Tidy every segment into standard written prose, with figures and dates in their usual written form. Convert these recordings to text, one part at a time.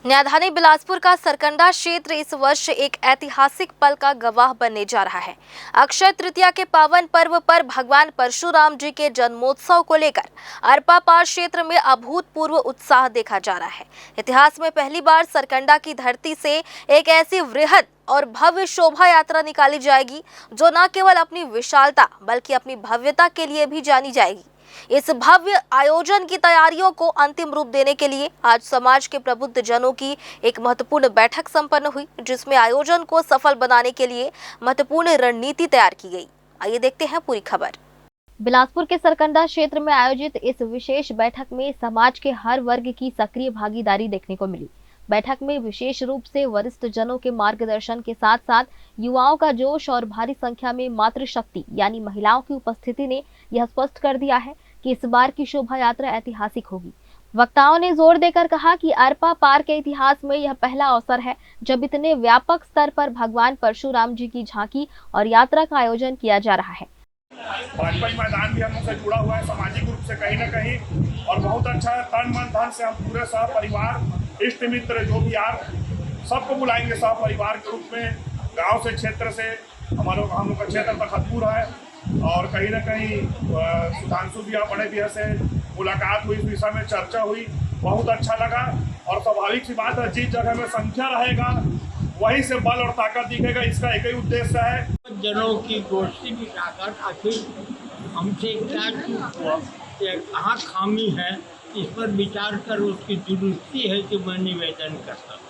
राजधानी बिलासपुर का सरकंडा क्षेत्र इस वर्ष एक ऐतिहासिक पल का गवाह बनने जा रहा है। अक्षय तृतीया के पावन पर्व पर भगवान परशुराम जी के जन्मोत्सव को लेकर अरपा पार क्षेत्र में अभूतपूर्व उत्साह देखा जा रहा है। इतिहास में पहली बार सरकंडा की धरती से एक ऐसी वृहद और भव्य शोभा यात्रा निकाली जाएगी जो न केवल अपनी विशालता बल्कि अपनी भव्यता के लिए भी जानी जाएगी। इस भव्य आयोजन की तैयारियों को अंतिम रूप देने के लिए आज समाज के प्रबुद्ध जनों की एक महत्वपूर्ण बैठक संपन्न हुई, जिसमें आयोजन को सफल बनाने के लिए महत्वपूर्ण रणनीति तैयार की गई। आइए देखते हैं पूरी खबर। बिलासपुर के सरकंडा क्षेत्र में आयोजित इस विशेष बैठक में समाज के हर वर्ग की सक्रिय भागीदारी देखने को मिली। बैठक में विशेष रूप से वरिष्ठ जनों के मार्गदर्शन के साथ साथ युवाओं का जोश और भारी संख्या में मातृशक्ति यानी महिलाओं की उपस्थिति ने यह स्पष्ट कर दिया है कि इस बार की शोभा यात्रा ऐतिहासिक होगी। वक्ताओं ने जोर देकर कहा कि अरपा पार के इतिहास में यह पहला अवसर है जब इतने व्यापक स्तर पर भगवान परशुराम जी की झांकी और यात्रा का आयोजन किया जा रहा है। भाजपा मैदान भी हम लोग से जुड़ा हुआ है सामाजिक रूप से कहीं न कहीं, और बहुत अच्छा है। तन मन धन से हम पूरे सह परिवार, इष्ट मित्र जो भी यार सबको बुलाएंगे सह परिवार के रूप में। गांव से, क्षेत्र से हम लोग का क्षेत्र तखतपुर है, और कहीं ना कहीं सुधांशु भी बड़े भी से मुलाकात हुई, इस विषय में चर्चा हुई, बहुत अच्छा लगा। और स्वाभाविक सी बात है, जिस जगह में संख्या रहेगा वहीं से बल और ताकत दिखेगा। इसका एक ही उद्देश्य है, जनों की गोष्ठी की ताकत आखिर हमसे क्या चूक हुआ, कहाँ खामी है, इस पर विचार कर उसकी दुरुस्ती है कि मैं निवेदन करता हूँ।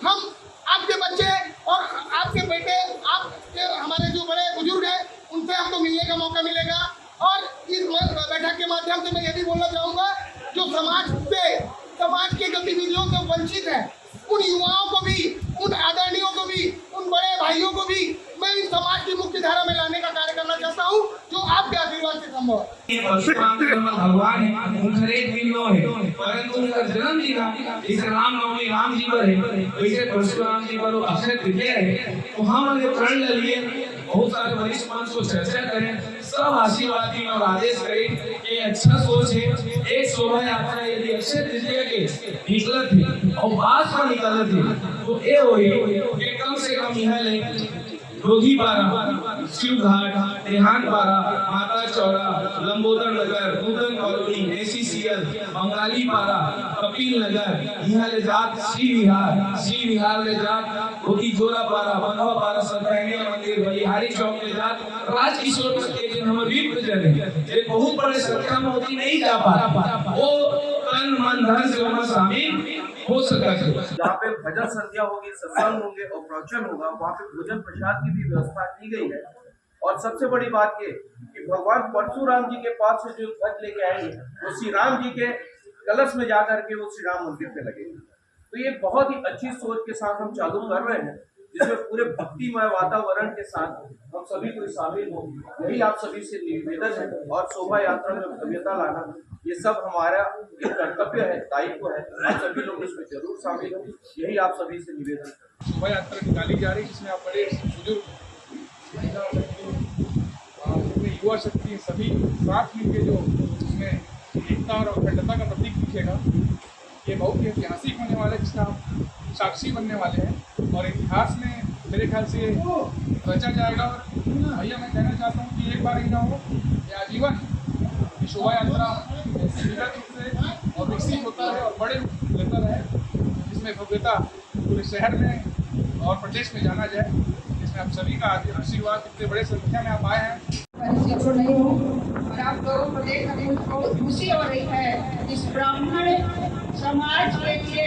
हम आपके बच्चे और आपके बेटे, आपके हमारे जो बड़े बुजुर्ग हैं, उनसे हमको मिलने का मौका मिलेगा। और इस बैठक के माध्यम से मैं ये भी बोलना चाहूँगा, जो समाज की गतिविधियों से वंचित है, उन युवाओं को भी, उन आदरणीयों को भी, उन बड़े भाइयों को भी मैं इस समाज की मुख्य धारा में लाने का कार्य करना चाहता हूँ, जो आपके आशीर्वाद से संभव है। भगवान है, उनका एक बिंदु है, परंतु उनका जन्म दिना इस रामनवमी राम जी पर है, वैसे परशुराम जी पर अक्षय तृतीया है। तो हम अगर प्रण ले लिए, बहुत सारे वरिष्ठ मंच को चर्चा करें, सब आशीर्वाद दें और आदेश करें कि अच्छा सोच है। एक शोभा यात्रा यदि अक्षय तृतीया के निकलत है और आज पर निकलत है तो ये होई कम से कम यह ले रोगी पारा, शिव घाट, देहान पारा, माता चौरा, लंबोदर नगर, नूतन कॉलोनी, एसीसीएल, बंगाली पारा, कपिल नगर, यहाँ ले जात श्री विहार ले जात रोगी जोरा पारा, बनवा पारा, सत्यनारायण मंदिर, बलिहारी चौक ले जात राजकिशोर के हम वीर जन ये बहुत बड़े संख्या में होती नहीं जा पा, वो तन मन धन से वहाँ शामिल हो सका है। जहाँ पे भजन संध्या होगी, सत्संग होंगे और प्रवचन होगा, वहाँ पे भोजन प्रसाद की भी व्यवस्था की गई है। और सबसे बड़ी बात ये कि भगवान परशुराम जी के पास से जो ध्वज लेके आएंगे वो श्री राम जी के कलश में जाकर के वो श्री राम मंदिर पे लगेगी। तो ये बहुत ही अच्छी सोच के साथ हम चालू कर रहे हैं, जिसमें पूरे भक्तिमय वातावरण के साथ हम सभी को शामिल हो, यही आप सभी से निवेदन है। और शोभा यात्रा में भव्यता लाना ये सब हमारा एक कर्तव्य है, दायित्व है। आप सभी लोग इसमें जरूर शामिल हो, यही आप सभी से निवेदन है। शोभा यात्रा निकाली जा रही है, जिसमें आप बड़े बुजुर्ग, युवा शक्ति सभी साथ मिलकर जो इसमें एकता और अखंडता का प्रतीक दिखेगा, ये बहुत ही ऐतिहासिक होने वाला है, जिसका हम साक्षी बनने वाले हैं। और इतिहास में मेरे ख्याल से रचा जाएगा। और भैया मैं कहना चाहता हूँ कि एक बार ही ना हो, ये आजीवन शोभा यात्रा ऐसी विगत रूप से और विकसित होता है और बड़े रूप लेता है, जिसमें भव्यता पूरे शहर में और प्रदेश में जाना जाए, जिसमें आप सभी का आशीर्वाद, इतने बड़े संख्या में आप आए हैं। नहीं हूँ और आप लोगों को देख रहे हैं, बहुत खुशी हो रही है। इस ब्राह्मण समाज के लिए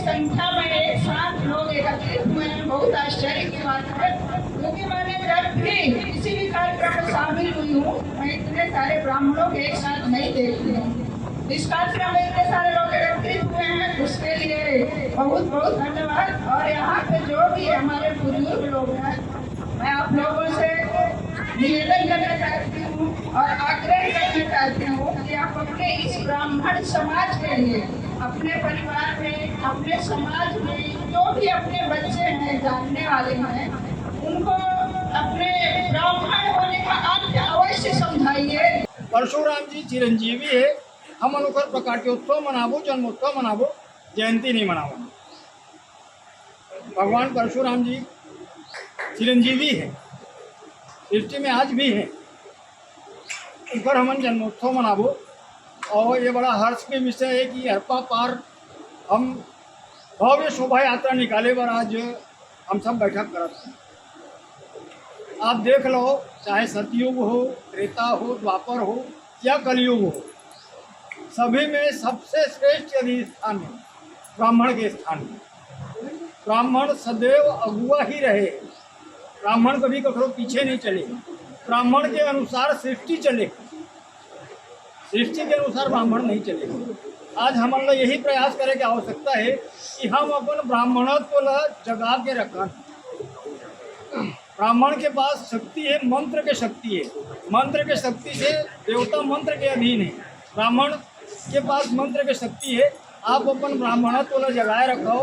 संख्या में एक साथ लोग एकत्रित हुए हैं, बहुत आश्चर्य की बात है। क्योंकि मैंने जब भी किसी भी कार्यक्रम में शामिल हुई हूँ, मैं इतने सारे ब्राह्मणों के एक साथ नहीं देखती हूँ। इस कार्यक्रम में इतने सारे लोग एकत्रित हुए हैं, उसके लिए बहुत बहुत धन्यवाद। और यहाँ पे जो भी हमारे बुजुर्ग लोग हैं, मैं आप लोगों से निवेदन करना चाहती हूँ और आग्रह करना चाहती हूँ कि आप अपने इस ब्राह्मण समाज के लिए, अपने परिवार में, अपने समाज में जो भी अपने बच्चे हैं, जानने वाले हैं, उनको अपने ब्राह्मण होने का अर्थ अवश्य समझाइए। परशुराम जी चिरंजीवी है, हम अनुकर प्रकाट्योत्सव मनाबो, जन्मोत्सव मनाबो, जयंती नहीं मनाबो। भगवान परशुराम जी चिरंजीवी है, सृष्टि में आज भी है, उनकर हमन जन्मोत्सव मनाबो। और ये बड़ा हर्ष के विषय है कि अरपा पार हम भव्य शोभा यात्रा निकाले पर आज हम सब बैठक करते हैं। आप देख लो, चाहे सतयुग हो, त्रेता हो, द्वापर हो या कलयुग हो, सभी में सबसे श्रेष्ठ यदि स्थान है ब्राह्मण के स्थान में। ब्राह्मण सदैव अगुआ ही रहे, ब्राह्मण कभी कखरो पीछे नहीं चले, ब्राह्मण के अनुसार सृष्टि चले, सृष्टि के अनुसार ब्राह्मण नहीं चलेगा। आज हम लोग यही प्रयास करें की आवश्यकता है कि हम अपन ब्राह्मणत्व को जगा के रखें। ब्राह्मण के पास शक्ति है, मंत्र के शक्ति है, मंत्र के शक्ति से देवता मंत्र के अधीन है, ब्राह्मण के पास मंत्र के शक्ति है। आप अपन ब्राह्मणत्व को जगाए रखो।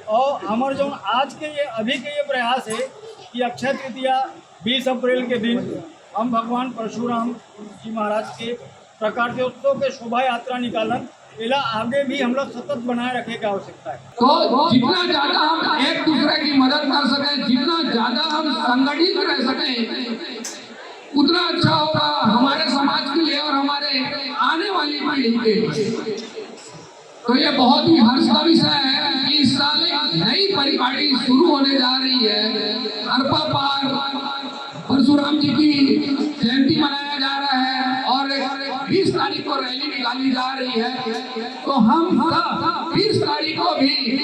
और हमारे जो आज के ये अभी के ये प्रयास है कि अक्षय तृतीया 20 अप्रैल के दिन हम भगवान परशुराम जी महाराज के प्रकाट्योत्सव के शोभा यात्रा निकालन, इला आगे भी हम लोग सतत बनाए रखे की आवश्यकता है। तो जितना ज्यादा हम एक दूसरे की मदद कर सकें, जितना ज्यादा हम संगठित रह सकें, उतना अच्छा होगा हमारे समाज के लिए और हमारे आने वाली पीढ़ी के लिए। तो ये बहुत ही हर्ष का विषय है कि इस साल एक नई परिपाटी शुरू होने जा रही है। अरपा पार परशुराम जी की जयंती मनाया जा रहा है और 20 तारीख को रैली निकाली जा रही है। तो हम सब 20 तारीख को भी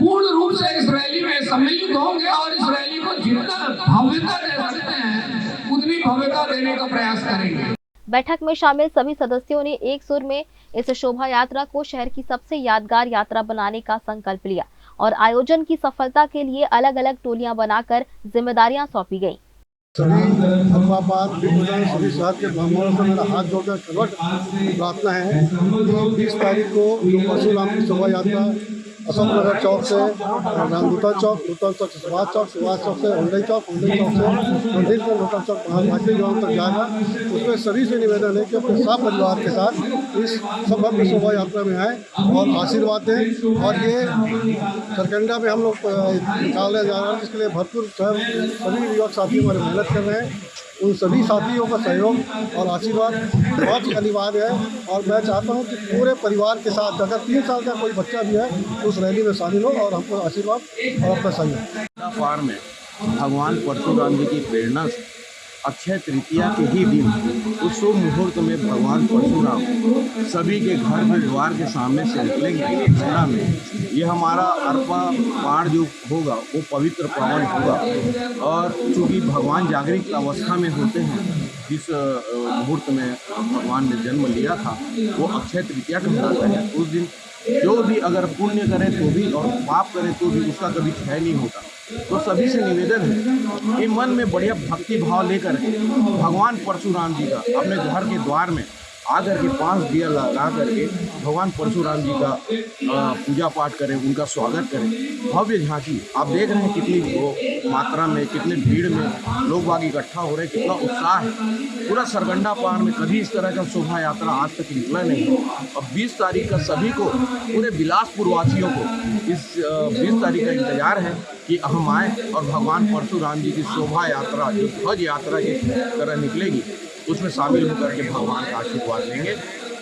पूर्ण रूप से इस रैली में सम्मिलित होंगे और इस रैली को जितना भव्यता दे सकते हैं उतनी भव्यता देने का प्रयास करेंगे। बैठक में शामिल सभी सदस्यों ने एक सुर में इस शोभा यात्रा को शहर की सबसे यादगार यात्रा बनाने का संकल्प लिया और आयोजन की सफलता के लिए अलग अलग टोलियां बनाकर जिम्मेदारियां सौंपी गयी। सभी सभी शहर के ब्राह्मणों से मेरा हाथ जोड़कर करवट प्रार्थना है। 20 तारीख को जो परशुराम की शोभा यात्रा अशोक नगर चौक से नूतन चौक से सुभाष चौक से हुंडई चौक से मंदिर से नूतन चौक भाटी गाँव तक जाएगा। उसमें सभी से निवेदन है कि अपने सब परिवार के साथ इस भव्य शोभा यात्रा में आए और आशीर्वाद दें। और ये सरकंडा में हम लोग निकालने जा रहे हैं, जिसके लिए भरपूर सभी युवक साथी हमारे मेहनत कर रहे हैं। उन सभी साथियों का सहयोग और आशीर्वाद बहुत ही अनिवार्य है। और मैं चाहता हूं कि पूरे परिवार के साथ अगर 3 साल का कोई बच्चा भी है तो उस रैली में शामिल हो और हमको आशीर्वाद और अपना सहयोग। पार में भगवान परशुराम जी की प्रेरणा से अक्षय तृतीया के ही दिन उस शुभ मुहूर्त में भगवान परशुराम सभी के घर में द्वार के सामने से निकलेंगे मेला में। ये हमारा अरपा पार जो होगा वो पवित्र पावन होगा। और चूँकि भगवान जागृत अवस्था में होते हैं, जिस मुहूर्त में भगवान ने जन्म लिया था वो अक्षय तृतीया कहलाता है। उस दिन जो भी अगर पुण्य करें तो भी और पाप करें तो भी उसका कभी क्षय नहीं होता। तो सभी से निवेदन है कि मन में बढ़िया भक्ति भाव लेकर भगवान परशुराम जी का अपने घर के द्वार में आकर के 5 दिया लगा करके भगवान परशुराम जी का पूजा पाठ करें, उनका स्वागत करें। भव्य झांकी आप देख रहे हैं कितनी मात्रा में, कितने भीड़ में लोग बाग इकट्ठा हो रहे हैं, कितना उत्साह है। पूरा सरगंडा पार में कभी इस तरह का शोभा यात्रा आज तक निकला नहीं। और 20 तारीख का सभी को, पूरे बिलासपुर वासियों को इस 20 तारीख का इंतजार है कि हम आए और भगवान परशुराम जी की शोभा यात्रा जो ध्वज यात्रा की तरह निकलेगी उसमें शामिल होकर के भगवान का आशीर्वाद लेंगे।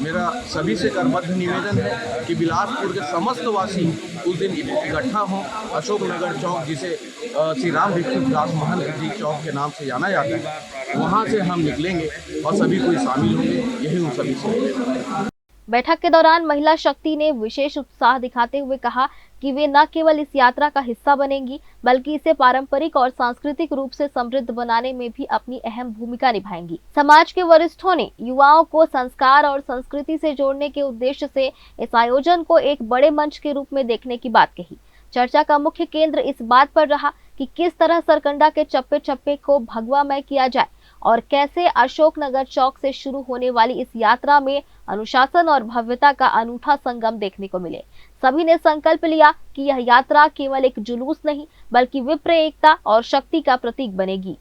मेरा सभी से करबद्ध निवेदन है कि बिलासपुर के समस्त वासी उस दिन इकट्ठा हों। अशोक नगर चौक, जिसे श्री राम भिक्षु दास महंत जी चौक के नाम से जाना जाता है, वहाँ से हम निकलेंगे और सभी कोई शामिल होंगे। यही उन सभी से निवेदन है। बैठक के दौरान महिला शक्ति ने विशेष उत्साह दिखाते हुए कहा कि वे न केवल इस यात्रा का हिस्सा बनेंगी बल्कि इसे पारंपरिक और सांस्कृतिक रूप से समृद्ध बनाने में भी अपनी अहम भूमिका निभाएंगी। समाज के वरिष्ठों ने युवाओं को संस्कार और संस्कृति से जोड़ने के उद्देश्य से इस आयोजन को एक बड़े मंच के रूप में देखने की बात कही। चर्चा का मुख्य केंद्र इस बात पर रहा कि किस तरह सरकंडा के चप्पे चप्पे को भगवामय किया जाए और कैसे अशोक नगर चौक से शुरू होने वाली इस यात्रा में अनुशासन और भव्यता का अनूठा संगम देखने को मिले। सभी ने संकल्प लिया कि यह यात्रा केवल एक जुलूस नहीं बल्कि विप्र एकता और शक्ति का प्रतीक बनेगी।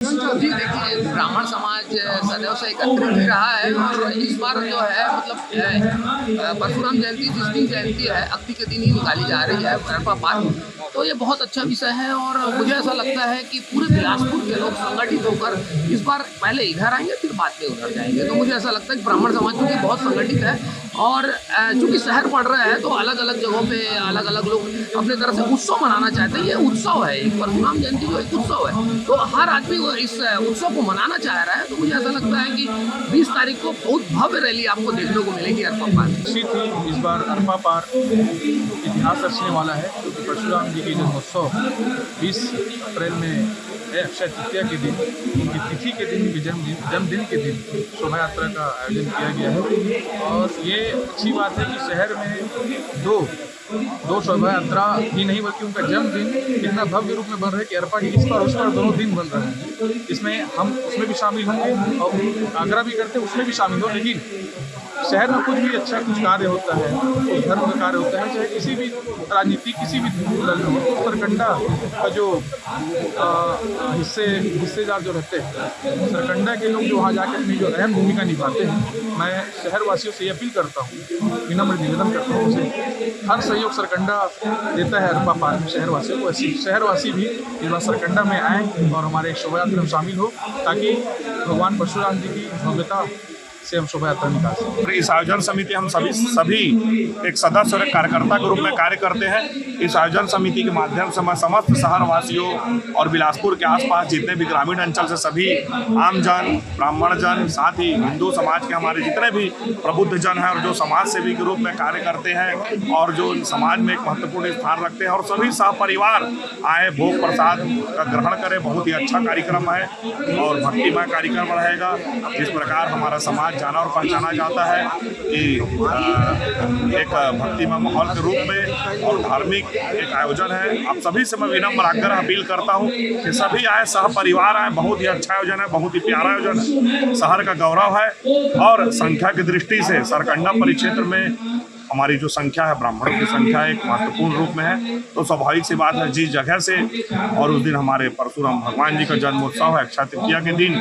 जी देखिए, ब्राह्मण समाज सदैव से एकत्रित ही रहा है और इस बार जो है मतलब परशुराम जयंती जिस दिन जयंती है अक्ति के दिन ही निकाली जा रही है अरपा पार। तो ये बहुत अच्छा विषय है और मुझे ऐसा लगता है कि पूरे बिलासपुर के लोग संगठित होकर इस बार पहले इधर आएंगे फिर बाद में उधर जाएंगे। तो मुझे ऐसा लगता है कि ब्राह्मण समाज चूँकि बहुत संगठित है और चूँकि शहर पड़ रहे हैं तो अलग अलग जगहों पे अलग अलग लोग अपने तरह से उत्सव मनाना चाहते हैं। ये उत्सव है, एक परशुराम जयंती जो एक उत्सव है, तो हर आदमी इस उत्सव को मनाना चाह रहा है। तो मुझे ऐसा लगता है कि 20 तारीख को बहुत भव्य रैली आपको देखने को मिलेगी अरपा पार। निश्चित ही इस बार अरपा पार इतिहास रचने वाला है क्योंकि परशुराम जी की जन्मोत्सव 20 अप्रैल में है, अक्षय तृतीया के दिन, उनकी तिथि के दिन, उनके जन्मदिन के दिन शोभा यात्रा का आयोजन किया गया है। और ये अच्छी बात है कि शहर में दो शोभा यात्रा ही नहीं बल्कि उनका जन्मदिन कितना भव्य रूप में बन रहा है कि अरपा की इस बार उस बार दोनों दिन बन रहे हैं। इसमें हम उसमें भी शामिल होंगे और आग्रह भी करते हैं उसमें भी शामिल हो। लेकिन शहर में कुछ भी अच्छा कुछ कार्य होता है, कुछ धर्म का कार्य होता है, चाहे किसी भी राजनीति किसी भी दल में हो, सरकंडा का जो हिस्सेदार जो रहते हैं, सरकंडा के लोग जो वहाँ जाकर अपनी जो अहम भूमिका निभाते हैं, मैं शहरवासियों से ये अपील करता हूँ, विनम्र निवेदन करता हूँ उसे हर सहयोग सरकंडा देता है अरपा पार में शहरवासियों को, ऐसी शहरवासी भी इस बार सरकंडा में आएँ और हमारे शोभा यात्रा में शामिल हो ताकि भगवान परशुराम जी की भव्यता से हम शोभा यात्रा निकाल सकते। इस आयोजन समिति हम सभी एक सदस्य और एक कार्यकर्ता के रूप में कार्य करते हैं। इस आयोजन समिति के माध्यम से मैं समस्त शहरवासियों और बिलासपुर के आसपास जितने भी ग्रामीण अंचल से सभी आमजन, ब्राह्मण जन, साथ ही हिंदू समाज के हमारे जितने भी प्रबुद्ध जन हैं और जो समाज सेवी के रूप में कार्य करते हैं और जो समाज में एक महत्वपूर्ण स्थान रखते हैं और सभी सहपरिवार आए भोग प्रसाद का ग्रहण करें। बहुत ही अच्छा कार्यक्रम है और भक्तिमय कार्यक्रम रहेगा। जिस प्रकार हमारा समाज जाना और पहचाना जाता है कि एक भक्तिमय माहौल के रूप में और धार्मिक एक आयोजन है। आप सभी से मैं विनम्र आग्रह अपील करता हूं कि सभी आए, सहपरिवार आए। बहुत ही अच्छा आयोजन है, बहुत ही प्यारा आयोजन है, शहर का गौरव है और संख्या की दृष्टि से सरकंडा परिक्षेत्र में हमारी जो संख्या है, ब्राह्मणों की संख्या एक महत्वपूर्ण रूप में है। तो स्वाभाविक सी बात है जिस जगह से और उस दिन हमारे परशुराम भगवान जी का जन्मोत्सव है, अक्षय तृतीया के दिन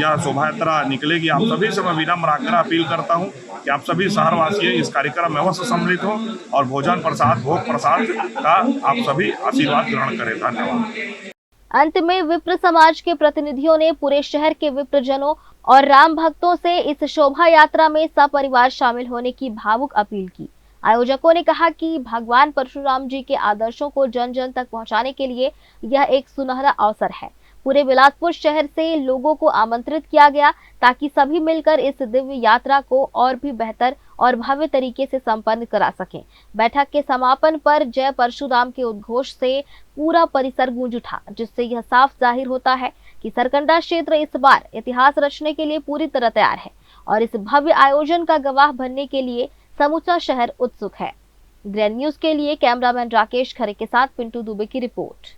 यह शोभा यात्रा निकलेगी। आप सभी से मैं विनम्र आग्रह अपील करता हूँ कि आप सभी शहरवासी इस कार्यक्रम में अवश्य सम्मिलित हो और भोजन प्रसाद, भोग प्रसाद का आप सभी आशीर्वाद ग्रहण करें। धन्यवाद। अंत में विप्र समाज के प्रतिनिधियों ने पूरे शहर के विप्रजनों और राम भक्तों से इस शोभा यात्रा में सपरिवार शामिल होने की भावुक अपील की। आयोजकों ने कहा कि भगवान परशुराम जी के आदर्शों को जन जन तक पहुंचाने के लिए यह एक सुनहरा अवसर है। पूरे बिलासपुर शहर से लोगों को आमंत्रित किया गया ताकि सभी मिलकर इस दिव्य यात्रा को और भी बेहतर और भव्य तरीके से संपन्न करा सकें। बैठक के समापन पर जय परशुराम के उद्घोष से पूरा परिसर गूंज उठा, जिससे यह साफ जाहिर होता है कि सरकंडा क्षेत्र इस बार इतिहास रचने के लिए पूरी तरह तैयार है और इस भव्य आयोजन का गवाह बनने के लिए समूचा शहर उत्सुक है। ग्रैंड न्यूज के लिए कैमरामैन राकेश खरे के साथ पिंटू दुबे की रिपोर्ट।